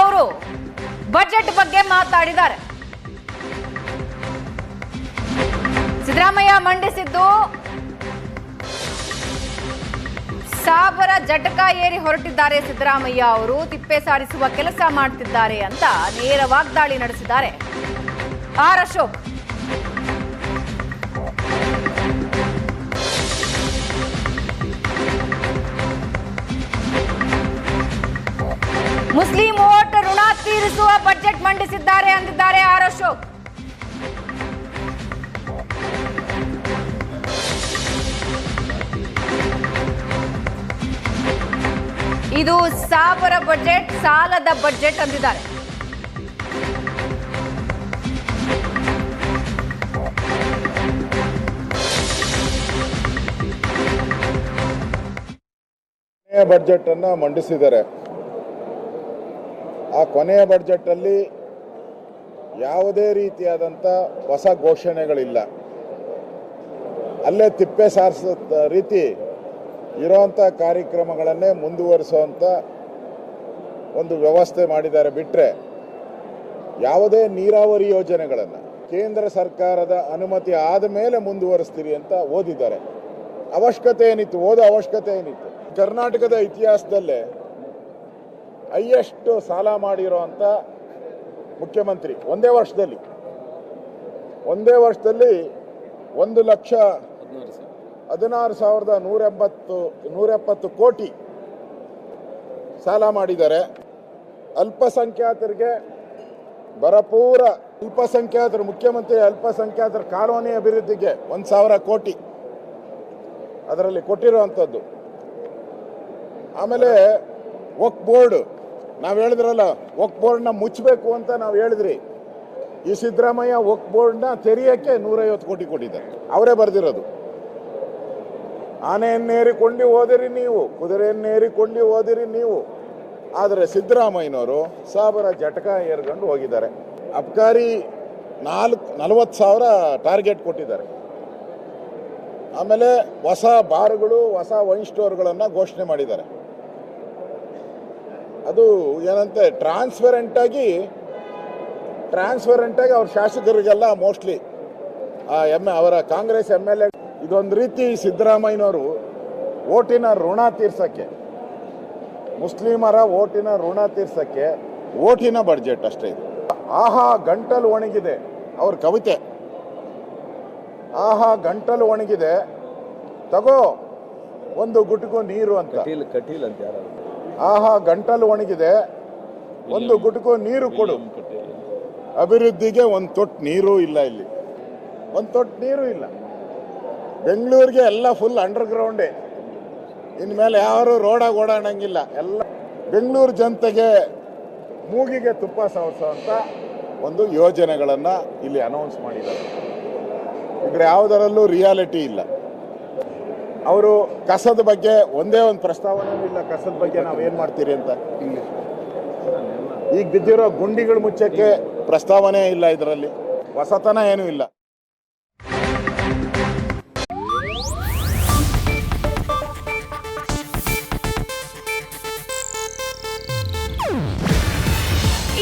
ಅವರು ಬಜೆಟ್ ಬಗ್ಗೆ ಮಾತಾಡಿದ್ದಾರೆ. ಸಿದ್ದರಾಮಯ್ಯ ಮಂಡಿಸಿದ್ದು ಸಾಬರ ಜಟಕ ಏರಿ ಹೊರಟಿದ್ದಾರೆ. ಸಿದ್ದರಾಮಯ್ಯ ಅವರು ತಿಪ್ಪೆ ಸಾರಿಸುವ ಕೆಲಸ ಮಾಡ್ತಿದ್ದಾರೆ ಅಂತ ನೇರ ವಾಗ್ದಾಳಿ ನಡೆಸಿದ್ದಾರೆ ಆರ್ ಅಶೋಕ್. ಮುಸ್ಲಿಂ ವೋಟ್ ಋಣ ತೀರಿಸುವ ಬಜೆಟ್ ಮಂಡಿಸಿದ್ದಾರೆ ಅಂದಿದ್ದಾರೆ ಆರ್ ಅಶೋಕ್. ಇದು ಸಾಬರ ಬಜೆಟ್, ಸಾಲದ ಬಜೆಟ್ ಅಂದಿದ್ದಾರೆ. ಬಜೆಟ್ ಅನ್ನು ಮಂಡಿಸಿದ್ದಾರೆ. ಆ ಕೊನೆಯ ಬಜೆಟ್ ಅಲ್ಲಿ ಯಾವುದೇ ರೀತಿಯಾದಂಥ ಹೊಸ ಘೋಷಣೆಗಳಿಲ್ಲ. ಅಲ್ಲೇ ತಿಪ್ಪೆ ಸಾರಿಸೋ ರೀತಿ ಇರೋವಂಥ ಕಾರ್ಯಕ್ರಮಗಳನ್ನೇ ಮುಂದುವರಿಸುವಂಥ ಒಂದು ವ್ಯವಸ್ಥೆ ಮಾಡಿದ್ದಾರೆ. ಬಿಟ್ಟರೆ ಯಾವುದೇ ನೀರಾವರಿ ಯೋಜನೆಗಳನ್ನು ಕೇಂದ್ರ ಸರ್ಕಾರದ ಅನುಮತಿ ಆದ ಮೇಲೆ ಮುಂದುವರಿಸ್ತೀರಿ ಅಂತ ಓದಿದ್ದಾರೆ. ಅವಶ್ಯಕತೆ ಏನಿತ್ತು? ಓದೋ ಅವಶ್ಯಕತೆ ಏನಿತ್ತು? ಕರ್ನಾಟಕದ ಇತಿಹಾಸದಲ್ಲೇ ಹೈಯೆಸ್ಟ್ ಸಾಲ ಮಾಡಿರೋಂಥ ಮುಖ್ಯಮಂತ್ರಿ ಒಂದೇ ವರ್ಷದಲ್ಲಿ 1,16,170 ಕೋಟಿ ಸಾಲ ಮಾಡಿದ್ದಾರೆ. ಅಲ್ಪಸಂಖ್ಯಾತರಿಗೆ ಭರಪೂರ ಮುಖ್ಯಮಂತ್ರಿ ಅಲ್ಪಸಂಖ್ಯಾತರ ಕಾಲೋನಿ ಅಭಿವೃದ್ಧಿಗೆ 1,000 ಕೋಟಿ ಅದರಲ್ಲಿ ಕೊಟ್ಟಿರುವಂಥದ್ದು. ಆಮೇಲೆ ವಕ್ಫ್ ಬೋರ್ಡ್ ನಾವು ಹೇಳಿದ್ರಲ್ಲ, ವಕ್ಫ್ ಬೋರ್ಡ್ನ ಮುಚ್ಚಬೇಕು ಅಂತ ನಾವು ಹೇಳಿದ್ರಿ. ಈ ಸಿದ್ದರಾಮಯ್ಯ ವಕ್ಫ್ ಬೋರ್ಡ್ನ ತೆರೆಯೋಕ್ಕೆ 150 ಕೋಟಿ ಕೊಟ್ಟಿದ್ದಾರೆ. ಅವರೇ ಬರೆದಿರೋದು. ಆನೆಯನ್ನೇರಿಕೊಂಡು ಹೋದಿರಿ ನೀವು, ಕುದುರೆಯನ್ನೇರಿಕೊಂಡು ಹೋದಿರಿ ನೀವು. ಆದರೆ ಸಿದ್ದರಾಮಯ್ಯನವರು ಸಾಬರ ಜಟಕ ಏರ್ಕೊಂಡು ಹೋಗಿದ್ದಾರೆ. ಅಬ್ಕಾರಿ 40,000 ಟಾರ್ಗೆಟ್ ಕೊಟ್ಟಿದ್ದಾರೆ. ಆಮೇಲೆ ಹೊಸ ಬಾರ್ಗಳು, ಹೊಸ ವೈನ್ ಸ್ಟೋರ್ಗಳನ್ನು ಘೋಷಣೆ ಮಾಡಿದ್ದಾರೆ. ಅದು ಏನಂತೆ ಟ್ರಾನ್ಸ್ಪರೆಂಟ್ ಆಗಿ ಅವ್ರ ಶಾಸಕರಿಗೆಲ್ಲ ಮೋಸ್ಟ್ಲಿ ಅವರ ಕಾಂಗ್ರೆಸ್ MLA ಇದೊಂದು ರೀತಿ ಸಿದ್ದರಾಮಯ್ಯನವರು ಓಟಿನ ಋಣ ತೀರ್ಸಕ್ಕೆ, ಮುಸ್ಲಿಮರ ಓಟಿನ ಋಣ ತೀರ್ಸಕ್ಕೆ ಓಟಿನ ಬಡ್ಜೆಟ್ ಅಷ್ಟೇ ಇದು. ಆಹಾ ಗಂಟಲು ಒಣಗಿದೆ ಅವ್ರ ಕವಿತೆ. ಆಹಾ ಗಂಟಲು ಒಣಗಿದೆ, ತಗೋ ಒಂದು ಗುಟುಕು ನೀರು ಅಂತ. ಆಹಾ ಗಂಟಲು ಒಣಗಿದೆ, ಒಂದು ಗುಟುಕು ನೀರು ಕೊಡು. ಅಭಿವೃದ್ಧಿಗೆ ಒಂದು ತೊಟ್ಟು ನೀರು ಇಲ್ಲ. ಇಲ್ಲಿ ಒಂದು ತೊಟ್ಟು ನೀರು ಇಲ್ಲ. ಬೆಂಗಳೂರಿಗೆ ಎಲ್ಲ ಫುಲ್ ಅಂಡರ್ಗ್ರೌಂಡೇ. ಇನ್ಮೇಲೆ ಯಾರು ರೋಡಾಗಿ ಓಡಾಡಂಗಿಲ್ಲ. ಎಲ್ಲ ಬೆಂಗಳೂರು ಜನತೆಗೆ ಮೂಗಿಗೆ ತುಪ್ಪ ಸವರಿಸುವಂಥ ಒಂದು ಯೋಜನೆಗಳನ್ನು ಇಲ್ಲಿ ಅನೌನ್ಸ್ ಮಾಡಿದ್ದಾರೆ. ಇದ್ರೆ ಯಾವುದರಲ್ಲೂ ರಿಯಾಲಿಟಿ ಇಲ್ಲ. ಅವರು ಕಸದ ಬಗ್ಗೆ ಒಂದೇ ಒಂದು ಪ್ರಸ್ತಾವನೆ ಇಲ್ಲ. ಕಸದ ಬಗ್ಗೆ ನಾವೇನು ಮಾಡ್ತೀರಿ ಅಂತ. ಈಗ ಬಿದ್ದಿರೋ ಗುಂಡಿಗಳು ಮುಚ್ಚಕ್ಕೆ ಪ್ರಸ್ತಾವನೆ ಇಲ್ಲ. ಇದರಲ್ಲಿ ಹೊಸತನ ಏನೂ ಇಲ್ಲ.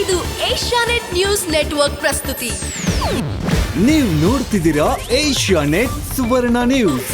ಇದು ಏಷ್ಯಾನೆಟ್ ನ್ಯೂಸ್ ನೆಟ್ವರ್ಕ್ ಪ್ರಸ್ತುತಿ. ನೀವು ನೋಡ್ತಿದ್ದೀರಾ ಏಷ್ಯಾನೆಟ್ ಸುವರ್ಣ ನ್ಯೂಸ್.